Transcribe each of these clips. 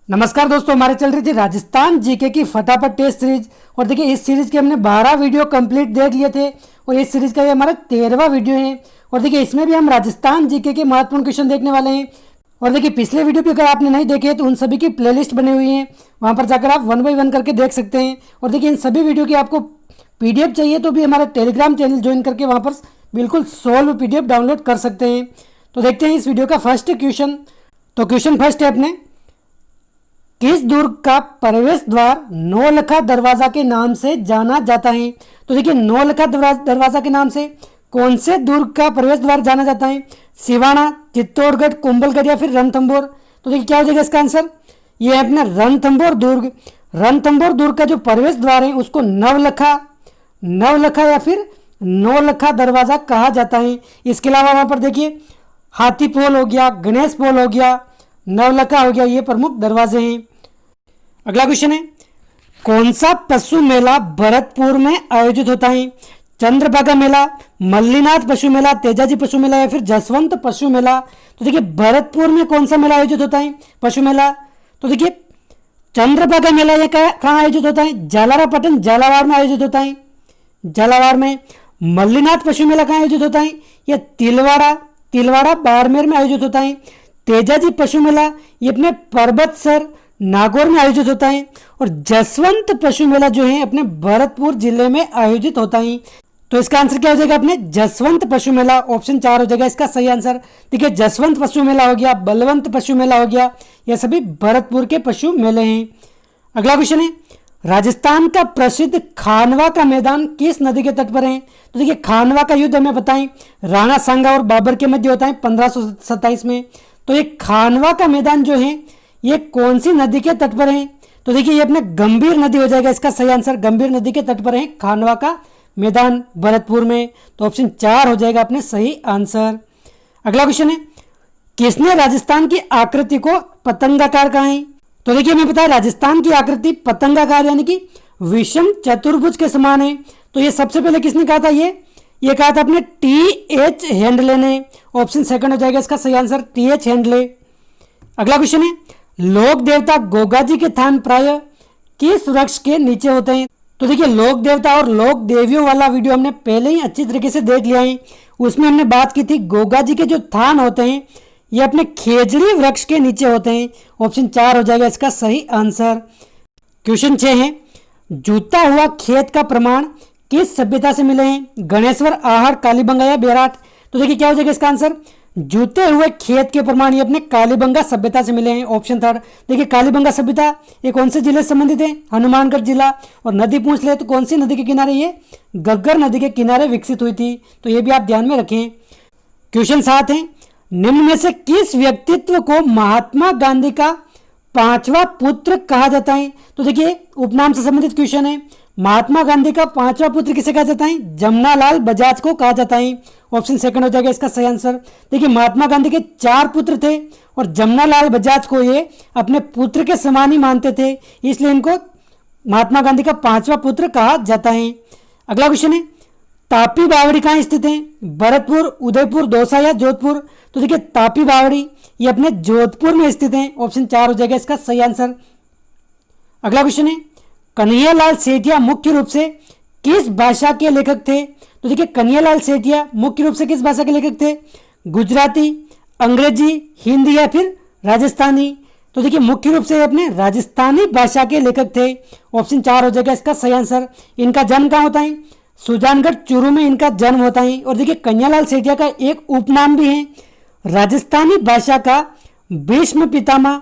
नमस्कार दोस्तों, हमारे चल रही थी राजस्थान जीके की फटाफट टेस्ट सीरीज। और देखिए इस सीरीज के हमने 12 वीडियो कंप्लीट देख लिए थे और इस सीरीज का ये हमारा 13वां वीडियो है। और देखिए इसमें भी हम राजस्थान जीके के महत्वपूर्ण क्वेश्चन देखने वाले हैं। और देखिए पिछले वीडियो भी अगर आपने नहीं देखे तो उन सभी की प्लेलिस्ट बनी हुई है, वहाँ पर जाकर आप 1 बाय 1 करके देख सकते हैं। और देखिए इन सभी वीडियो की आपको PDF चाहिए तो भी हमारा टेलीग्राम चैनल ज्वाइन करके वहाँ पर बिल्कुल सोल्व PDF डाउनलोड कर सकते हैं। तो देखते हैं इस वीडियो का फर्स्ट क्वेश्चन। तो क्वेश्चन फर्स्ट है अपने, किस दुर्ग का प्रवेश द्वार नौलखा दरवाजा के नाम से जाना जाता है? तो देखिए नौलखा दरवाजा के नाम से कौन से दुर्ग का प्रवेश द्वार जाना जाता है? सिवाना, चित्तौड़गढ़, कुंभलगढ़ या फिर रणथंभौर? तो देखिए क्या हो जाएगा इसका आंसर, ये है अपना रणथंभौर दुर्ग। रणथंभौर दुर्ग का जो प्रवेश द्वार है उसको नवलखा या फिर नौलखा दरवाजा कहा जाता है। इसके अलावा वहां पर देखिए हाथी पोल हो गया, गणेश पोल हो गया, नवलखा हो गया, ये प्रमुख दरवाजे हैं। अगला क्वेश्चन है, कौन सा पशु मेला भरतपुर में आयोजित होता है? चंद्रभागा मेला, मल्लीनाथ पशु मेला, तेजाजी पशु मेला या फिर जसवंत पशु मेला? तो देखिए भरतपुर में कौन सा मेला आयोजित होता है पशु मेला? तो देखिए चंद्रभागा मेला ये कहाँ आयोजित होता है? जालारापटन झालावाड़ में आयोजित होता है, झालावाड़ में। मल्लीनाथ पशु मेला कहाँ आयोजित होता है? यह तिलवाड़ा बाड़मेर में आयोजित होता है। तेजाजी पशु मेला ये अपने पर्वतसर नागौर में आयोजित होता है। और जसवंत पशु मेला जो है अपने भरतपुर जिले में आयोजित होता है। तो इसका आंसर क्या हो जाएगा अपने जसवंत पशु मेला, ऑप्शन 4 हो जाएगा इसका सही आंसर। देखिए जसवंत पशु मेला हो गया, बलवंत पशु मेला हो गया, यह सभी भरतपुर के पशु मेले हैं। अगला क्वेश्चन है, राजस्थान का प्रसिद्ध खानवा का मैदान किस नदी के तट पर है? तो देखिए खानवा का युद्ध हमें बताएं राणा सांगा और बाबर के मध्य होता है 1527 में। तो ये खानवा का मैदान जो है ये कौन सी नदी के तट पर है? तो देखिए ये अपने गंभीर नदी हो जाएगा इसका सही आंसर। गंभीर नदी के तट पर है खानवा का मैदान भरतपुर में। तो ऑप्शन 4 हो जाएगा अपने सही आंसर। अगला क्वेश्चन है, किसने राजस्थान की आकृति को पतंगाकार कहा है? तो देखिए हमें पता है राजस्थान की आकृति पतंगाकार यानी कि विषम चतुर्भुज के समान है। तो ये सबसे पहले किसने कहा था? ये कहा था अपने TH हैंडले ने। ऑप्शन 2 हो जाएगा इसका सही आंसर, TH हैंडले। अगला क्वेश्चन है, लोक देवता गोगाजी के थान प्राय किस वृक्ष के नीचे होते हैं? तो देखिए लोक देवता और लोक देवियों वाला वीडियो हमने पहले ही अच्छी तरीके से देख लिया है। उसमें हमने बात की थी गोगाजी के जो थान होते हैं ये अपने खेजड़ी वृक्ष के नीचे होते हैं। ऑप्शन 4 हो जाएगा इसका सही आंसर। क्वेश्चन 6 है, जूता हुआ खेत का प्रमाण किस सभ्यता से मिले हैं? गणेश्वर, आहड़, कालीबंगा या बेराट? तो देखिए क्या हो जाएगा इसका आंसर, जूते हुए खेत के प्रमाण ये अपने कालीबंगा सभ्यता से मिले हैं। ऑप्शन 3। देखिए कालीबंगा सभ्यता ये कौन से जिले से संबंधित है? हनुमानगढ़ जिला। और नदी पूछ ले तो कौन सी नदी के किनारे? ये घग्गर नदी के किनारे विकसित हुई थी। तो ये भी आप ध्यान में रखें। क्वेश्चन 7 है, निम्न में से किस व्यक्तित्व को महात्मा गांधी का 5वां पुत्र कहा जाता है? तो देखिए उपनाम से संबंधित क्वेश्चन है। महात्मा गांधी का 5वां पुत्र किसे कहा जाता है? जमनालाल बजाज को कहा जाता है। ऑप्शन 2 हो जाएगा इसका सही आंसर। देखिए महात्मा गांधी के 4 पुत्र थे और जमनालाल बजाज को ये अपने पुत्र के समान ही मानते थे, इसलिए इनको महात्मा गांधी का 5वां पुत्र कहा जाता है। अगला क्वेश्चन है, तापी बावड़ी कहाँ स्थित है? भरतपुर, उदयपुर, दौसा या जोधपुर? तो देखिए तापी बावड़ी ये अपने जोधपुर में स्थित है। ऑप्शन 4 हो जाएगा इसका सही आंसर। अगला क्वेश्चन है, कन्हैयालाल सेठिया मुख्य रूप से किस भाषा के लेखक थे? तो देखिए कन्हैयालाल सेठिया मुख्य रूप से किस भाषा के लेखक थे? गुजराती, अंग्रेजी, हिंदी या फिर राजस्थानी? तो देखिए मुख्य रूप से अपने राजस्थानी भाषा के लेखक थे। ऑप्शन 4 हो जाएगा इसका सही आंसर। इनका जन्म कहाँ होता है? सुजानगढ़ चूरू में इनका जन्म होता है। और देखिए कन्हैयालाल सेठिया का एक उपनाम भी है, राजस्थानी भाषा का भीष्म पितामह।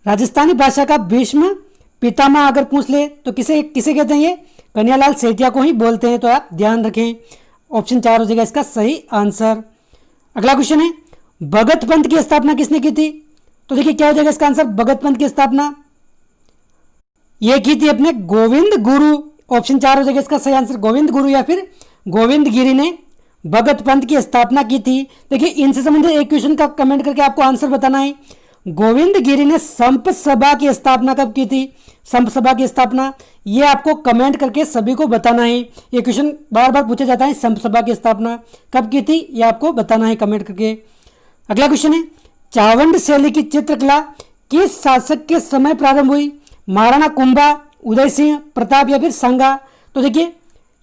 राजस्थानी भाषा का भीष्म पितामह अगर पूछ ले तो किसे कहते हैं? ये कन्हैयालाल सेठिया को ही बोलते हैं। तो आप ध्यान रखें। ऑप्शन 4 हो जाएगा इसका सही आंसर। अगला क्वेश्चन है, भगत पंथ की स्थापना किसने की थी? तो देखिए क्या हो जाएगा इसका आंसर, भगत पंथ की स्थापना ये की थी अपने गोविंद गुरु। ऑप्शन 4 हो जाएगा इसका सही आंसर, गोविंद गुरु या फिर गोविंद गिरी ने भगत पंथ की स्थापना की थी। देखिए इनसे संबंधित एक क्वेश्चन का कमेंट करके आपको आंसर बताना है। गोविंद गिरी ने संप सभा की स्थापना कब की थी? संप सभा की स्थापना ये आपको कमेंट करके सभी को बताना है। ये क्वेश्चन बार बार पूछा जाता है, संप सभा की स्थापना कब की थी ये आपको बताना है कमेंट करके। अगला क्वेश्चन है, चावंड शैली की चित्रकला किस शासक के समय प्रारंभ हुई? महाराणा कुंभा, उदय सिंह, प्रताप या फिर संगा? तो देखिए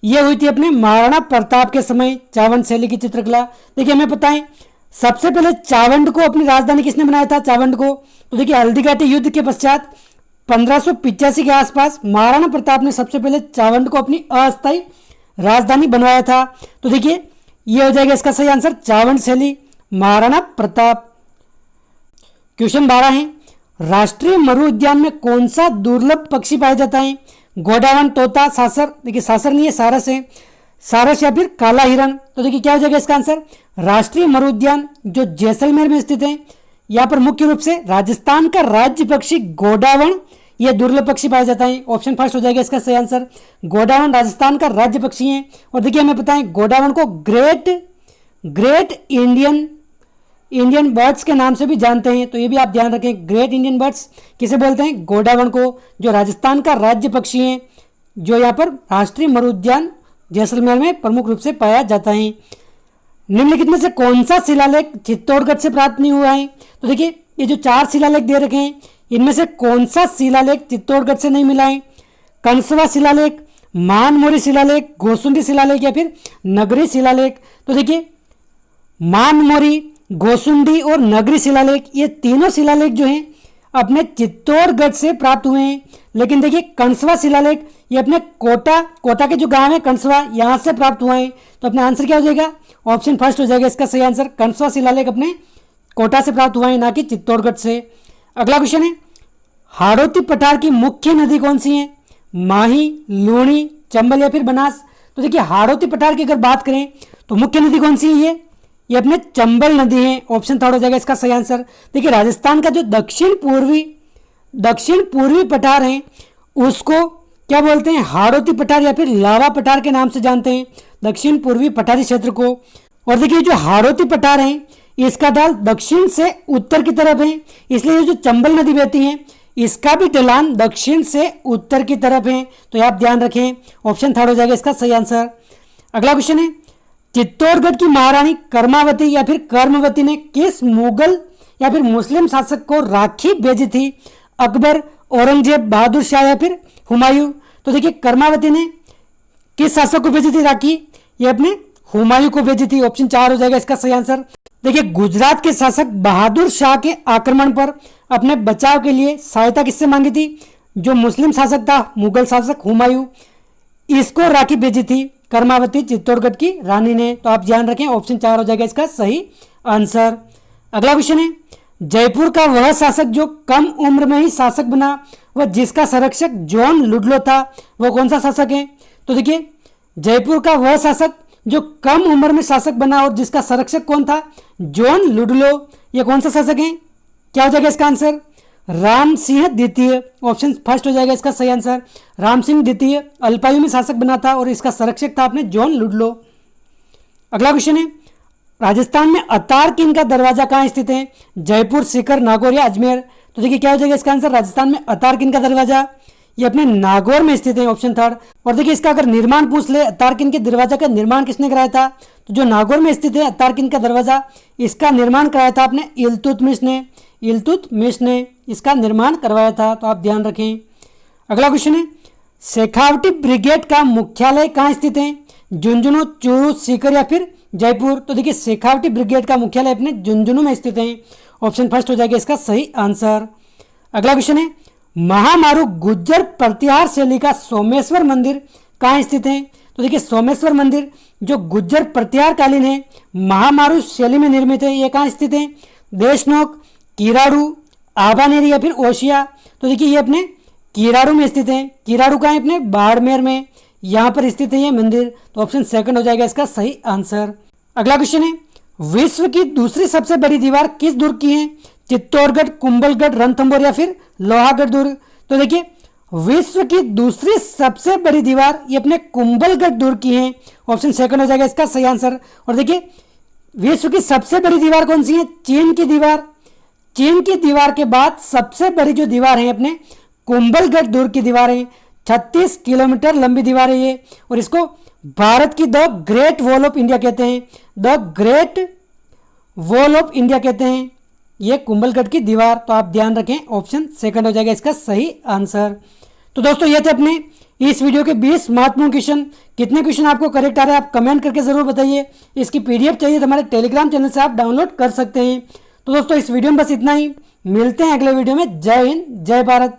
ये हुई थी अपने महाराणा प्रताप के समय चावंड शैली की चित्रकला। देखिए हमें पता है सबसे पहले चावंड को अपनी राजधानी किसने बनाया था? चावंड को। तो देखिए हल्दीघाटी युद्ध के पश्चात 1585 के आसपास महाराणा प्रताप ने सबसे पहले चावंड को अपनी अस्थायी राजधानी बनवाया था। तो देखिए ये हो जाएगा इसका सही आंसर, चावंड शैली, महाराणा प्रताप। क्वेश्चन 12 है, राष्ट्रीय मरु उद्यान में कौन सा दुर्लभ पक्षी पाया जाता है? गोडावण, तोता, सासर? देखिए सासर नहीं है, सारस है, सारस या फिर काला हिरण? तो देखिए क्या हो जाएगा इसका आंसर, राष्ट्रीय मरु उद्यान जो जैसलमेर में स्थित है। यहाँ पर मुख्य रूप से राजस्थान का राज्य पक्षी गोडावण यह दुर्लभ पक्षी पाया जाता है। ऑप्शन फर्स्ट हो जाएगा इसका सही आंसर, गोडावण राजस्थान का राज्य पक्षी है। और देखिए हमें पता है गोडावण को ग्रेट इंडियन बर्ड्स के नाम से भी जानते हैं, तो ये भी आप ध्यान रखें। ग्रेट इंडियन बर्ड्स किसे बोलते हैं? गोडावण को, जो राजस्थान का राज्य पक्षी है, जो यहाँ पर राष्ट्रीय मरु उद्यान जैसलमेर में प्रमुख रूप से पाया जाता है। निम्नलिखित में से कौन सा शिलालेख चित्तौड़गढ़ से प्राप्त नहीं हुआ है? तो देखिए ये जो 4 शिलालेख दे रखे हैं इनमें से कौन सा शिलालेख चित्तौड़गढ़ से नहीं मिला है? कंसवा शिलालेख, मानमोरी शिलालेख, गोसुंडी शिलालेख या फिर नगरी शिलालेख? तो देखिए मानमोरी, गोसुंडी और नगरी शिलालेख ये तीनों शिलालेख जो हैं अपने चित्तौड़गढ़ से प्राप्त हुए हैं। लेकिन देखिए कंसवा शिलालेख ये अपने कोटा के जो गांव है कंसवा यहाँ से प्राप्त हुआ है। तो अपना आंसर क्या हो जाएगा? ऑप्शन फर्स्ट हो जाएगा इसका सही आंसर, कंसवा शिलालेख अपने कोटा से प्राप्त हुआ है, ना कि चित्तौड़गढ़ से। अगला क्वेश्चन है, हाड़ौती पठार की मुख्य नदी कौन सी है? माही, लूणी, चंबल या फिर बनास? तो देखिए हाड़ौती पठार की अगर बात करें तो मुख्य नदी कौन सी है? ये अपने चंबल नदी है। ऑप्शन थर्ड हो जाएगा इसका सही आंसर। देखिए राजस्थान का जो दक्षिण पूर्वी पठार है उसको क्या बोलते हैं? हाड़ौती पठार या फिर लावा पठार के नाम से जानते हैं, दक्षिण पूर्वी पठारी क्षेत्र को। और देखिए जो हाड़ौती पठार है इसका ढाल दक्षिण से उत्तर की तरफ है, इसलिए जो चंबल नदी बहती है इसका भी ढलान दक्षिण से उत्तर की तरफ है। तो आप ध्यान रखें, ऑप्शन थर्ड हो जाएगा इसका सही आंसर। अगला क्वेश्चन है, चित्तौड़गढ़ की महारानी कर्मावती या फिर कर्मवती ने किस मुगल या फिर मुस्लिम शासक को राखी भेजी थी? अकबर, औरंगजेब, बहादुर शाह या फिर हुमायूं? तो देखिए कर्मावती ने किस शासक को भेजी थी राखी? ये अपने हुमायूं को भेजी थी। ऑप्शन 4 हो जाएगा इसका सही आंसर। देखिए गुजरात के शासक बहादुर शाह के आक्रमण पर अपने बचाव के लिए सहायता किससे मांगी थी? जो मुस्लिम शासक था, मुगल शासक हुमायूं, इसको राखी भेजी थी कर्मावती चित्तौड़गढ़ की रानी ने। तो आप ध्यान रखें, ऑप्शन 4 हो जाएगा इसका सही आंसर। अगला क्वेश्चन है, जयपुर का वह शासक जो कम उम्र में ही शासक बना वह जिसका संरक्षक जॉन लुडलो था, वह कौन सा शासक है? तो देखिए जयपुर का वह शासक जो कम उम्र में शासक बना और जिसका संरक्षक कौन था? John Ludlow. यह कौन सा शासक है? क्या हो जाएगा इसका आंसर? राम सिंह द्वितीय। ऑप्शन फर्स्ट हो जाएगा इसका सही आंसर, राम सिंह द्वितीय अल्पायु में शासक बना था और इसका संरक्षक था अपने जॉन लुडलो। अगला क्वेश्चन है, राजस्थान में अतार किन का दरवाजा कहाँ स्थित है? जयपुर, सीकर, नागौर या अजमेर? तो देखिए क्या हो जाएगा इसका आंसर, राजस्थान में अतार किन का दरवाजा ये अपने नागौर में स्थित है, ऑप्शन थर्ड। और देखिए इसका अगर निर्माण पूछ ले, अतार किन के दरवाजा का निर्माण किसने कराया था? तो जो नागौर में स्थित है अतार किन का दरवाजा, इसका निर्माण कराया था अपने इल्तुतमिश ने इसका निर्माण करवाया था। तो आप ध्यान रखें। अगला क्वेश्चन है, शेखावटी ब्रिगेड का मुख्यालय कहाँ स्थित है? झुंझुनू, चूरू, सीकर या फिर जयपुर? तो देखिए शेखावटी ब्रिगेड का मुख्यालय अपने झुंझुनू में स्थित है। ऑप्शन फर्स्ट हो जाएगा इसका सही आंसर। अगला क्वेश्चन है, महामारू गुज्जर प्रतिहार शैली का सोमेश्वर मंदिर कहाँ स्थित है? तो देखिए सोमेश्वर मंदिर जो गुज्जर प्रतिहार कालीन है, महामारू शैली में निर्मित है, ये कहाँ स्थित है? देशनोक, किराड़ू, आबानेरी या फिर ओशिया? तो देखिए ये अपने किराड़ू में स्थित है। किराड़ू कहाँ है? अपने बाड़मेर में, यहाँ पर स्थित है ये मंदिर। तो ऑप्शन सेकंड हो जाएगा इसका सही आंसर। अगला क्वेश्चन है, विश्व की दूसरी सबसे बड़ी दीवार किस दुर्ग की है? चित्तौड़गढ़, कुंभलगढ़, रणथंभौर या फिर लोहागढ़ दुर्ग? तो देखिए विश्व की दूसरी सबसे बड़ी दीवार ये अपने कुंभलगढ़ दुर्ग की है। ऑप्शन सेकंड हो जाएगा इसका सही आंसर। और देखिए विश्व की सबसे बड़ी दीवार कौन सी है? चीन की दीवार। चीन की दीवार के बाद सबसे बड़ी जो दीवार है अपने कुंभलगढ़ दुर्ग की दीवार है। 36 किलोमीटर लंबी दीवार है ये, और इसको भारत की the great wall of India कहते हैं। The great wall of India कहते हैं। ये कुंभलगढ़ की दीवार। तो आप ध्यान रखें, ऑप्शन सेकंड हो जाएगा इसका सही आंसर। तो दोस्तों ये थे अपने इस वीडियो के 20 महत्वपूर्ण क्वेश्चन। कितने क्वेश्चन आपको करेक्ट आ रहे हैं आप कमेंट करके ज़रूर बताइए। इसकी पीडीएफ चाहिए तो हमारे टेलीग्राम चैनल से आप डाउनलोड कर सकते हैं। तो दोस्तों इस वीडियो में बस इतना ही, मिलते हैं अगले वीडियो में। जय हिंद, जय भारत।